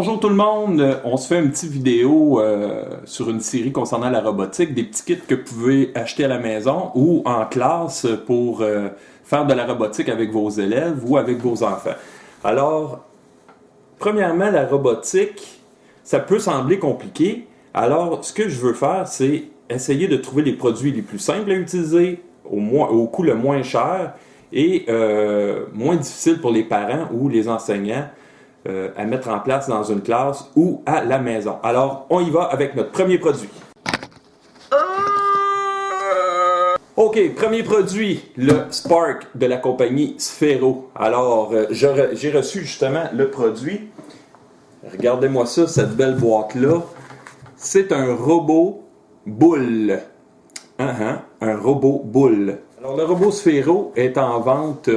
bonjour tout le monde, on se fait une petite vidéo sur une série concernant la robotique, des petits kits que vous pouvez acheter à la maison ou en classe pour faire de la robotique avec vos élèves ou avec vos enfants. Alors, premièrement, la robotique, ça peut sembler compliqué. Alors, ce que je veux faire, c'est essayer de trouver les produits les plus simples à utiliser, au coût le moins cher et moins difficile pour les parents ou les enseignants à mettre en place dans une classe ou à la maison. Alors, on y va avec notre premier produit. OK, premier produit, le Spark de la compagnie Sphero. Alors, j'ai reçu justement le produit. Regardez-moi ça, cette belle boîte-là. C'est un robot boule. Un robot boule. Alors, le robot Sphero est en vente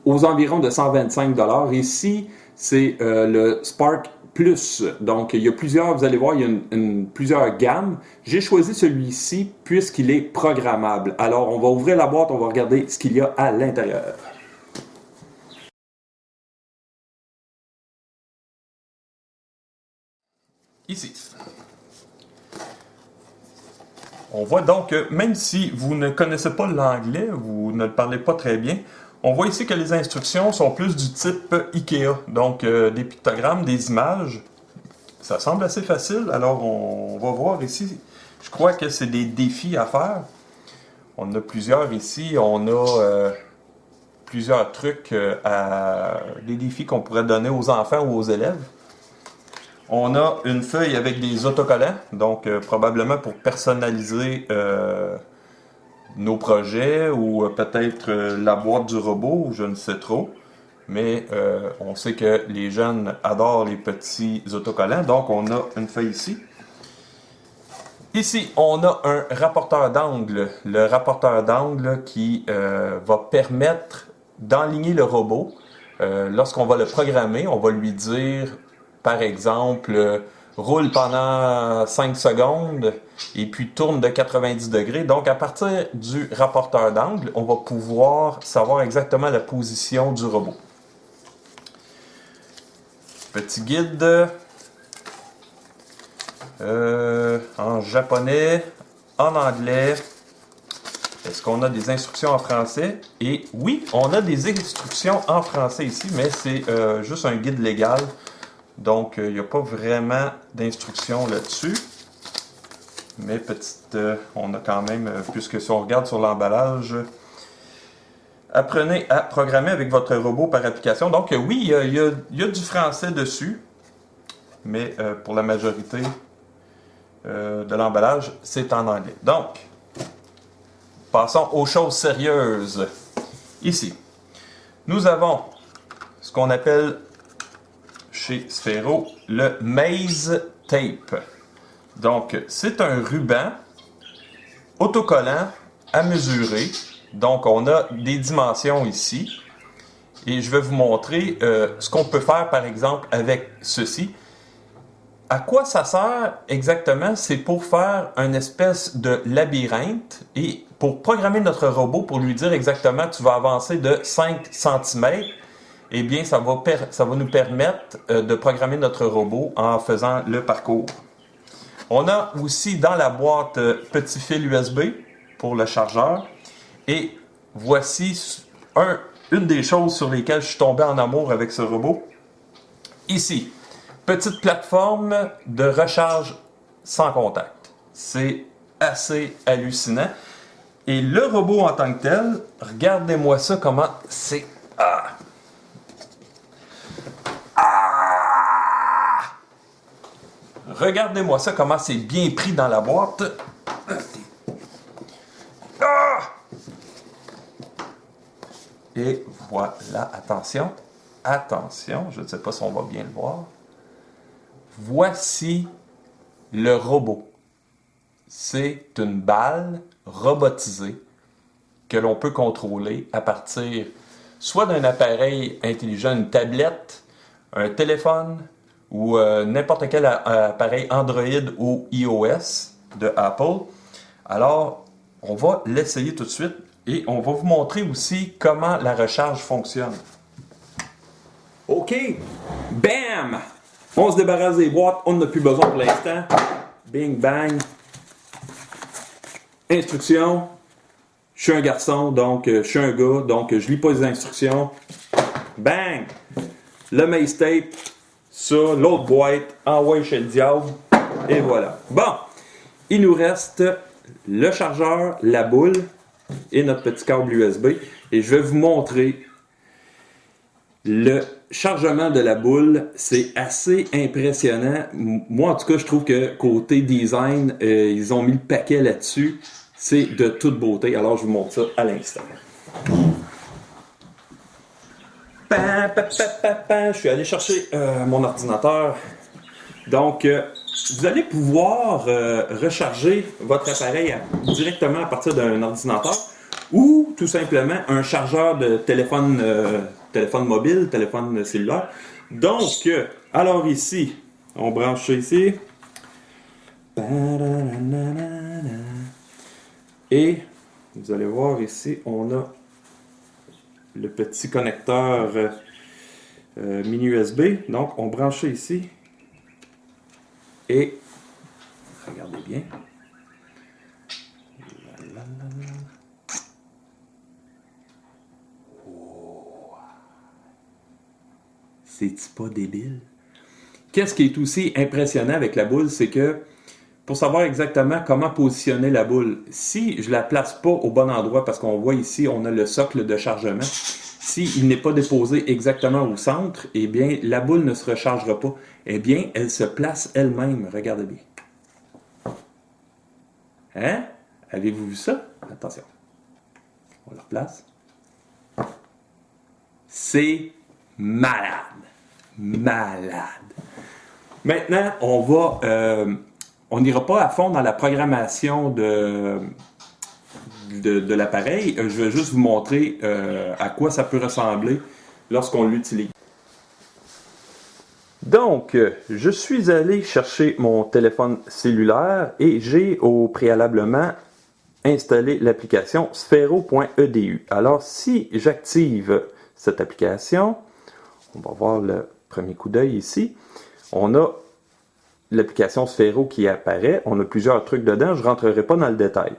aux environs de 125$. Ici, c'est le Spark Plus. Donc, il y a plusieurs, vous allez voir, il y a plusieurs gammes. J'ai choisi celui-ci puisqu'il est programmable. Alors, on va ouvrir la boîte, on va regarder ce qu'il y a à l'intérieur. Ici. On voit donc que même si vous ne connaissez pas l'anglais, vous ne le parlez pas très bien, on voit ici que les instructions sont plus du type IKEA, donc des pictogrammes, des images. Ça semble assez facile, alors on va voir ici. Je crois que c'est des défis à faire. On a plusieurs ici, on a plusieurs trucs, des défis qu'on pourrait donner aux enfants ou aux élèves. On a une feuille avec des autocollants, donc probablement pour personnaliser nos projets ou peut-être la boîte du robot, je ne sais trop. Mais on sait que les jeunes adorent les petits autocollants, donc on a une feuille ici. Ici, on a un rapporteur d'angle. Le rapporteur d'angle qui va permettre d'enligner le robot. Lorsqu'on va le programmer, on va lui dire, par exemple, roule pendant 5 secondes et puis tourne de 90 degrés. Donc, à partir du rapporteur d'angle, on va pouvoir savoir exactement la position du robot. Petit guide en japonais, en anglais. Est-ce qu'on a des instructions en français? Et oui, on a des instructions en français ici, mais c'est juste un guide légal. Donc, il n'y a pas vraiment d'instructions là-dessus. Mais on a quand même, puisque si on regarde sur l'emballage, apprenez à programmer avec votre robot par application. Donc, oui, il y a du français dessus. Mais pour la majorité de l'emballage, c'est en anglais. Donc, passons aux choses sérieuses. Ici, nous avons ce qu'on appelle chez Sphero le Maze Tape. Donc, c'est un ruban autocollant à mesurer. Donc, on a des dimensions ici. Et je vais vous montrer ce qu'on peut faire, par exemple, avec ceci. À quoi ça sert exactement? C'est pour faire une espèce de labyrinthe et pour programmer notre robot, pour lui dire exactement tu vas avancer de 5 cm, eh bien ça va nous permettre de programmer notre robot en faisant le parcours. On a aussi dans la boîte petit fil USB pour le chargeur et voici une des choses sur lesquelles je suis tombé en amour avec ce robot. Ici. Petite plateforme de recharge sans contact. C'est assez hallucinant. Et le robot en tant que tel, regardez-moi ça comment c'est... Regardez-moi ça comment c'est bien pris dans la boîte. Et voilà, attention. Attention, je ne sais pas si on va bien le voir. Voici le robot. C'est une balle robotisée que l'on peut contrôler à partir soit d'un appareil intelligent, une tablette, un téléphone ou n'importe quel appareil Android ou iOS de Apple. Alors, on va l'essayer tout de suite et on va vous montrer aussi comment la recharge fonctionne. OK, bam! On se débarrasse des boîtes, on n'en a plus besoin pour l'instant. Bing bang. Instructions. Je suis un garçon, donc je suis un gars, donc je lis pas les instructions. Bang! Le mace tape, ça, l'autre boîte, envoie chez le diable, et voilà. Bon, il nous reste le chargeur, la boule et notre petit câble USB. Et je vais vous montrer le chargement de la boule. C'est assez impressionnant. Moi, en tout cas, je trouve que côté design, ils ont mis le paquet là-dessus. C'est de toute beauté. Alors, je vous montre ça à l'instant. Je suis allé chercher mon ordinateur. Donc, vous allez pouvoir recharger votre appareil directement à partir d'un ordinateur ou tout simplement un chargeur de téléphone, téléphone mobile, téléphone cellulaire. Donc, alors ici, on branche ça ici. Et vous allez voir ici, on a le petit connecteur mini USB. Donc, on branche ça ici. Et, regardez bien. Oh. C'est-tu pas débile? Qu'est-ce qui est aussi impressionnant avec la boule, c'est que pour savoir exactement comment positionner la boule, si je la place pas au bon endroit, parce qu'on voit ici, on a le socle de chargement, s'il n'est pas déposé exactement au centre, eh bien, la boule ne se rechargera pas. Eh bien, elle se place elle-même. Regardez bien. Hein? Avez-vous vu ça? Attention. On la replace. C'est malade. Malade. Maintenant, on n'ira pas à fond dans la programmation de l'appareil. Je vais juste vous montrer à quoi ça peut ressembler lorsqu'on l'utilise. Donc, je suis allé chercher mon téléphone cellulaire et j'ai préalablement installé l'application sphero.edu. Alors, si j'active cette application, on va voir le premier coup d'œil ici. On a l'application Sphero qui apparaît. On a plusieurs trucs dedans. Je ne rentrerai pas dans le détail.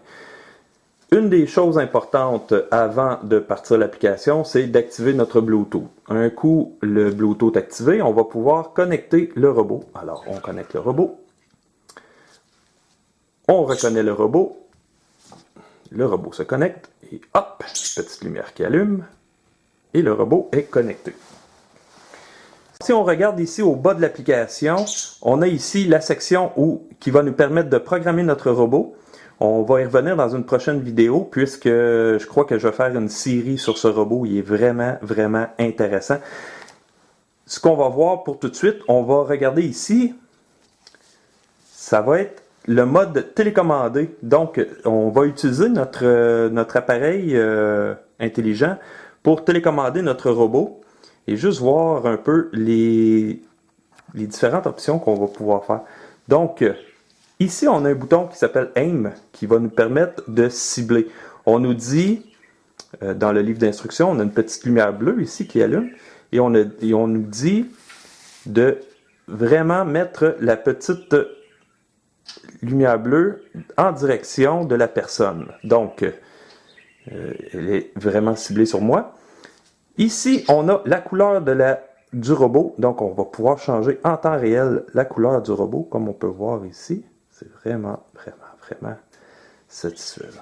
Une des choses importantes avant de partir l'application, c'est d'activer notre Bluetooth. Un coup le Bluetooth activé, on va pouvoir connecter le robot. Alors, on connecte le robot. On reconnaît le robot. Le robot se connecte. Et hop, petite lumière qui allume. Et le robot est connecté. Si on regarde ici au bas de l'application, on a ici la section qui va nous permettre de programmer notre robot. On va y revenir dans une prochaine vidéo puisque je crois que je vais faire une série sur ce robot. Il est vraiment, vraiment intéressant. Ce qu'on va voir pour tout de suite, on va regarder ici. Ça va être le mode télécommandé. Donc, on va utiliser notre appareil intelligent pour télécommander notre robot et juste voir un peu les différentes options qu'on va pouvoir faire. Donc, ici, on a un bouton qui s'appelle Aim, qui va nous permettre de cibler. On nous dit, dans le livre d'instructions, on a une petite lumière bleue ici qui allume, et on nous dit de vraiment mettre la petite lumière bleue en direction de la personne. Donc, elle est vraiment ciblée sur moi. Ici, on a la couleur du robot, donc on va pouvoir changer en temps réel la couleur du robot, comme on peut voir ici. C'est vraiment, vraiment, vraiment satisfaisant.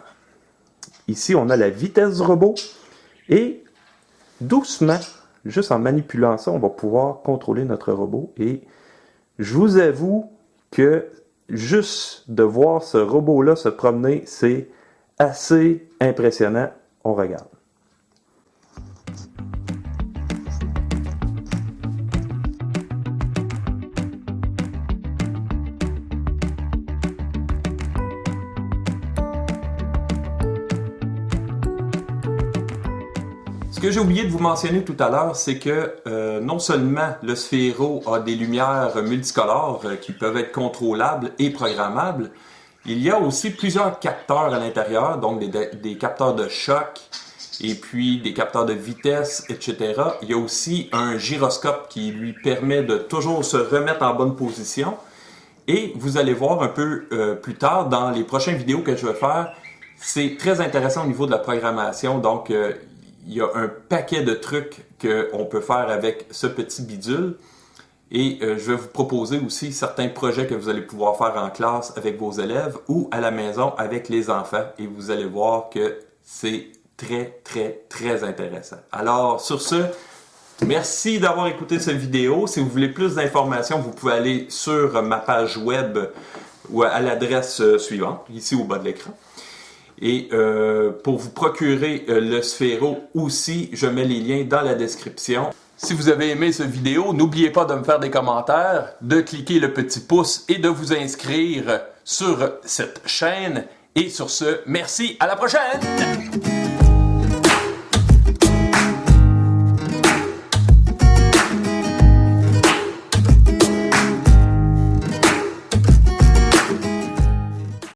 Ici, on a la vitesse du robot et doucement, juste en manipulant ça, on va pouvoir contrôler notre robot. Et je vous avoue que juste de voir ce robot-là se promener, c'est assez impressionnant. On regarde. Ce que j'ai oublié de vous mentionner tout à l'heure, c'est que non seulement le Sphero a des lumières multicolores qui peuvent être contrôlables et programmables, il y a aussi plusieurs capteurs à l'intérieur, donc des capteurs de choc et puis des capteurs de vitesse, etc. Il y a aussi un gyroscope qui lui permet de toujours se remettre en bonne position. Et vous allez voir un peu plus tard dans les prochaines vidéos que je vais faire, c'est très intéressant au niveau de la programmation. Donc, il y a un paquet de trucs qu'on peut faire avec ce petit bidule. Et je vais vous proposer aussi certains projets que vous allez pouvoir faire en classe avec vos élèves ou à la maison avec les enfants. Et vous allez voir que c'est très, très, très intéressant. Alors, sur ce, merci d'avoir écouté cette vidéo. Si vous voulez plus d'informations, vous pouvez aller sur ma page web ou à l'adresse suivante, ici au bas de l'écran. Et pour vous procurer le Sphero aussi, je mets les liens dans la description. Si vous avez aimé cette vidéo, n'oubliez pas de me faire des commentaires, de cliquer le petit pouce et de vous inscrire sur cette chaîne. Et sur ce, merci, à la prochaine!